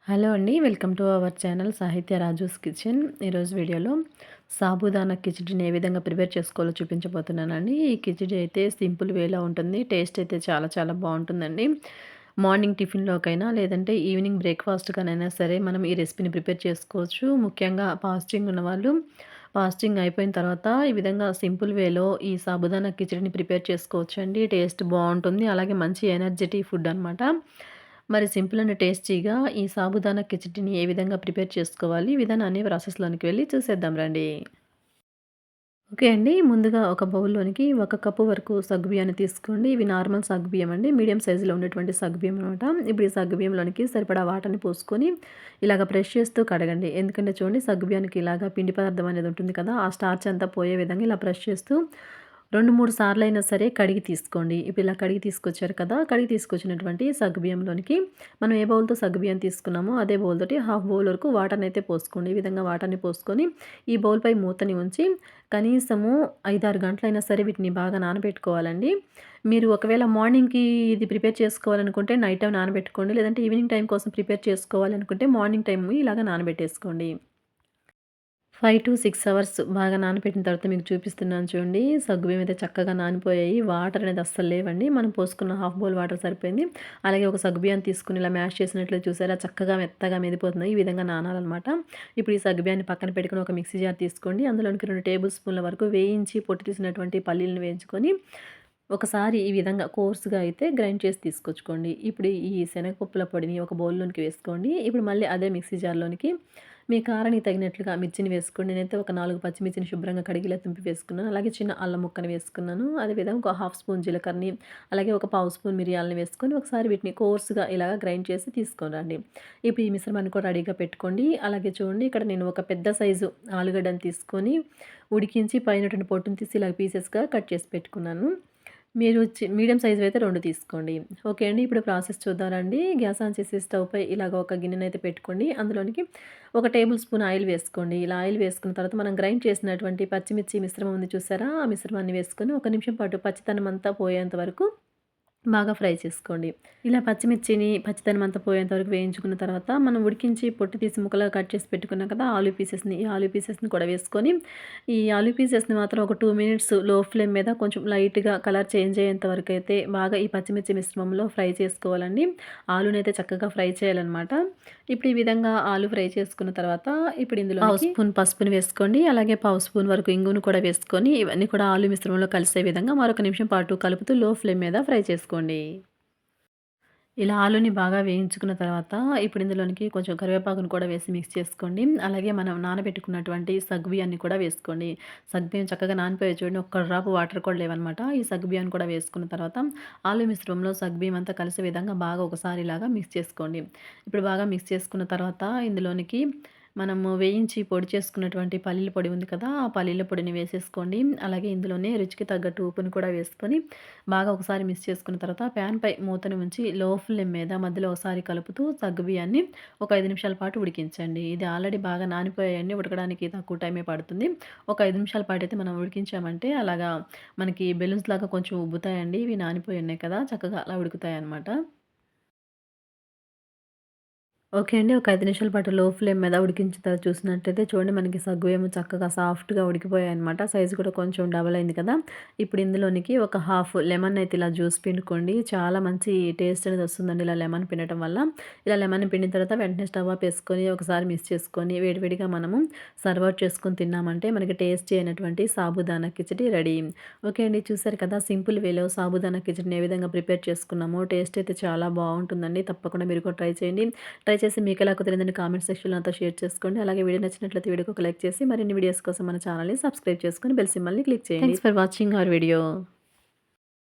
Hello అండి. Welcome to our channel సాహిత్య Raju's kitchen. ఈరోజు వీడియోలో సాబూదానా కిచిడిని ఏ విధంగా ప్రిపేర్ చేసుకోవాలో చూపించబోతున్నానండి. ఈ కిచిడి అయితే సింపుల్ వేలో ఉంటుంది. టేస్ట్ అయితే చాలా చాలా బావుంటుందండి. మార్నింగ్ టిఫిన్‌లోకైనా లేదంటే ఈవినింగ్ బ్రేక్‌ఫాస్ట్‌కనైనా సరే మనం ఈ రెసిపీని ప్రిపేర్ చేసుకోవచ్చు. ముఖ్యంగా ఫాస్టింగ్ ఉన్నవాళ్ళు ఫాస్టింగ్ అయిపోయిన తర్వాత ఈ విధంగా సింపుల్ వేలో ఈ సాబూదానా కిచిడిని ప్రిపేర్ చేసుకోవచ్చండి. టేస్ట్ బావుంటుంది. అలాగే మంచి ఎనర్జిటిక్ ఫుడ్ అనమాట. మరి సింపుల్ అండ్ టేస్టీగా ఈ సాబుదానా కిచిడిని ఏ విధంగా ప్రిపేర్ చేసుకోవాలి? విధానాన్ని ప్రాసెస్‌లోనికి వెళ్లి చూసేద్దాం రండి. ఓకే అండి. ముందుగా ఒక బౌల్‌లోనికి 1 కప్పు వరకు సగ్గుబియ్యాన్ని తీసుకోండి. ఇవి నార్మల్ సగ్గుబియ్యం అండి. మీడియం సైజులో ఉండేటువంటి సగ్గుబియ్యం అనమాట. ఇప్పుడు ఈ సగ్గుబియ్యంలోనికి సరిపడా వాటర్‌ని పోసుకొని ఇలాగ ప్రెస్ చేస్తూ కడగండి. ఎందుకంటే చూడండి సగ్గుబియ్యానికి ఇలాగా పిండి పదార్థం అనేది ఉంటుంది కదా! ఆ స్టార్చ్ అంతా పోయే విధంగా ఇలా ప్రెస్ చేస్తూ 2, 3 సార్లయినా సరే కడిగి తీసుకోండి. ఇప్పుడు ఇలా కడిగి తీసుకొచ్చారు కదా! కడిగి తీసుకొచ్చినటువంటి సగ్గుబియ్యంలోనికి మనం ఏ బౌల్‌తో సగ్గుబియ్యం తీసుకున్నామో అదే బౌల్ తోటి హాఫ్ బౌల్ వరకు వాటర్‌నయితే పోసుకోండి. ఈ విధంగా వాటర్‌ని పోసుకొని ఈ బౌల్‌పై మూతని ఉంచి కనీసము 5, 6 గంటలైనా సరే వీటిని బాగా నానబెట్టుకోవాలండి. మీరు ఒకవేళ మార్నింగ్‌కి ఇది ప్రిపేర్ చేసుకోవాలనుకుంటే నైట్ టైమ్ నానబెట్టుకోండి. లేదంటే ఈవినింగ్ టైమ్ కోసం ప్రిపేర్ చేసుకోవాలనుకుంటే మార్నింగ్ టైమ్ ఇలాగ నానబెట్టేసుకోండి. 5-6 అవర్స్ బాగా నానబెట్టిన తర్వాత మీకు చూపిస్తున్నాను చూడండి. సగ్గుబియ్యం అయితే చక్కగా నానిపోయాయి. వాటర్ అనేది అస్సలు లేవండి. మనం పోసుకున్న హాఫ్ బౌల్ వాటర్ సరిపోయింది. అలాగే ఒక సగ్గుబియ్యాన్ని తీసుకొని ఇలా మ్యాష్ చేసినట్లయితే చూసారా చక్కగా మెత్తగా మెదిపోతుంది. ఈ విధంగా నానాలనమాట. ఇప్పుడు ఈ సగ్గుబియ్యాన్ని పక్కన పెట్టుకొని ఒక మిక్సీ జార్ తీసుకోండి. అందులోనికి 2 టేబుల్ స్పూన్ల వరకు వేయించి పొట్టు తీసినటువంటి పల్లీలను వేయించుకొని ఒకసారి ఈ విధంగా కోర్స్‌గా అయితే గ్రైండ్ చేసి తీసుకొచ్చుకోండి. ఇప్పుడు ఈ శనగపప్పుల పొడిని ఒక బౌల్‌లోనికి వేసుకోండి. ఇప్పుడు మళ్ళీ అదే మిక్సీ జార్‌లోనికి మీ కారానికి తగినట్లుగా మిర్చిని వేసుకోండి. నేనైతే ఒక 4 పచ్చిమిర్చిని శుభ్రంగా కడిగి ఇలా తుంపి వేసుకున్నాను. అలాగే చిన్న అల్లం ముక్కని వేసుకున్నాను. అదేవిధంగా ఒక హాఫ్ స్పూన్ జీలకర్రని, అలాగే ఒక పావు స్పూన్ మిరియాలని వేసుకొని ఒకసారి వీటిని కోర్స్‌గా ఇలాగ గ్రైండ్ చేసి తీసుకొనిరండి. ఇప్పుడు ఈ మిశ్రమాన్ని కూడా రెడీగా పెట్టుకోండి. అలాగే చూడండి ఇక్కడ నేను ఒక పెద్ద సైజు ఆలుగడ్డని తీసుకొని ఉడికించి పైనటువంటి పొట్టుని తీసి ఇలా పీసెస్‌గా కట్ చేసి పెట్టుకున్నాను. మీరు మీడియం సైజ్‌వి అయితే 2 తీసుకోండి. ఓకే అండి. ఇప్పుడు ప్రాసెస్ చూద్దాం రండి. గ్యాస్ ఆన్ చేసి స్టవ్‌పై ఇలాగ ఒక గిన్నెనైతే పెట్టుకోండి. అందులోనికి ఒక టేబుల్ స్పూన్ ఆయిల్ వేసుకోండి. ఇలా ఆయిల్ వేసుకున్న తర్వాత మనం గ్రైండ్ చేసినటువంటి పచ్చిమిర్చి మిశ్రమం ఉంది చూసారా? ఆ మిశ్రమాన్ని వేసుకొని ఒక నిమిషం పాటు పచ్చితనం అంతా పోయేంత వరకు బాగా ఫ్రై చేసుకోండి. ఇలా పచ్చిమిర్చిని పచ్చిదనం అంతా పోయేంత వరకు వేయించుకున్న తర్వాత మనం ఉడికించి పొట్టు తీసి ముక్కలుగా కట్ చేసి పెట్టుకున్నాం కదా! ఈ ఆలు పీసెస్‌ని కూడా వేసుకొని ఈ ఆలు పీసెస్‌ని మాత్రం ఒక 2 మినిట్స్ లో ఫ్లేమ్ మీద కొంచెం లైట్‌గా కలర్ చేంజ్ అయ్యేంత వరకైతే బాగా ఈ పచ్చిమిర్చి మిశ్రమంలో ఫ్రై చేసుకోవాలండి. ఆలునైతే చక్కగా ఫ్రై చేయాలనమాట. ఇప్పుడు ఈ విధంగా ఆలు ఫ్రై చేసుకున్న తర్వాత ఇప్పుడు ఇందులోకి పావు స్పూన్ పసుపుని వేసుకోండి. అలాగే పావు స్పూన్ వరకు ఇంగువను కూడా వేసుకొని ఇవన్నీ కూడా ఆలు మిశ్రమంలో కలిసే విధంగా మరొక నిమిషం పాటు కలుపుతూ లో ఫ్లేమ్ మీద ఫ్రై చేసుకోండి. ఇలా ఆలుని బాగా వేయించుకున్న తర్వాత ఇప్పుడు ఇందులోనికి కొంచెం కరివేపాకును కూడా వేసి మిక్స్ చేసుకోండి. అలాగే మనం నానబెట్టుకున్నటువంటి సగ్గుబియ్యాన్ని కూడా వేసుకోండి. సగ్గుబియ్యం చక్కగా నానిపోయాయి చూడండి. ఒక్క డ్రాప్ వాటర్ కూడా లేవనమాట. ఈ సగ్గుబియ్యాన్ని కూడా వేసుకున్న తర్వాత ఆలు మిశ్రమంలో సగ్గుబియ్యం అంతా కలిసే విధంగా బాగా ఒకసారి ఇలాగా మిక్స్ చేసుకోండి. ఇప్పుడు బాగా మిక్స్ చేసుకున్న తర్వాత ఇందులోనికి మనము వేయించి పొడి చేసుకున్నటువంటి పల్లీల పొడి ఉంది కదా! ఆ పల్లీల పొడిని వేసేసుకోండి. అలాగే ఇందులోనే రుచికి తగ్గట్టు ఉప్పుని కూడా వేసుకొని బాగా ఒకసారి మిక్స్ చేసుకున్న తర్వాత ప్యాన్‌పై మూతను ఉంచి లో ఫ్లేమ్ మీద మధ్యలో ఒకసారి కలుపుతూ సగ్గుబియ్యాన్ని ఒక 5 నిమిషాల పాటు ఉడికించండి. ఇది ఆల్రెడీ బాగా నానిపోయాయండి. ఉడకడానికి తక్కువ టైమే పడుతుంది. ఒక 5 నిమిషాల పాటైతే మనం ఉడికించామంటే అలాగా మనకి బెలూన్స్ లాగా కొంచెం ఉబ్బుతాయండి. ఇవి నానిపోయి ఉన్నాయి కదా! చక్కగా అలా ఉడుకుతాయన్నమాట. ఓకే అండి. ఒక 5 నిమిషాల పాటు లో ఫ్లేమ్ మీద ఉడికించిన తర్వాత చూసినట్టయితే చూడండి మనకి సగ్గుబియ్యం చక్కగా సాఫ్ట్‌గా ఉడికిపోయాయన్నమాట. సైజ్ కూడా కొంచెం డబల్ అయింది కదా! ఇప్పుడు ఇందులోనికి ఒక హాఫ్ లెమన్ అయితే ఇలా జ్యూస్ పిండుకోండి. చాలా మంచి టేస్ట్ అనేది వస్తుందండి ఇలా లెమన్ పిండటం వల్ల. ఇలా లెమన్ పిండిన తర్వాత వెంటనే స్టవ్ ఆపేసుకొని ఒకసారి మిక్స్ చేసుకొని వేడివేడిగా మనము సర్వ్ అవుట్ చేసుకొని తిన్నామంటే మనకి టేస్టీ అయినటువంటి సాబుదానా కిచిడి రెడీ. ఓకే అండి. చూసారు కదా! సింపుల్ వేలో సాబుదానా కిచిడిని ఏ విధంగా ప్రిపేర్ చేసుకున్నామో టేస్ట్ అయితే చాలా బావుంటుందండి. తప్పకుండా మీరు కూడా ట్రై చేయండి. ట్రై చేసి మీకెలా కుదిరిందని కామెంట్ సెక్షన్‌లో నాతో షేర్ చేసుకోండి. అలాగే వీడియో నచ్చినట్లయితే వీడియోకి ఒక లైక్ చేసి మరిన్ని వీడియోస్ కోసం మన ఛానల్‌ని సబ్స్క్రైబ్ చేసుకొని బెల్ సింబల్‌ని క్లిక్ చేయండి. Thanks for watching our video.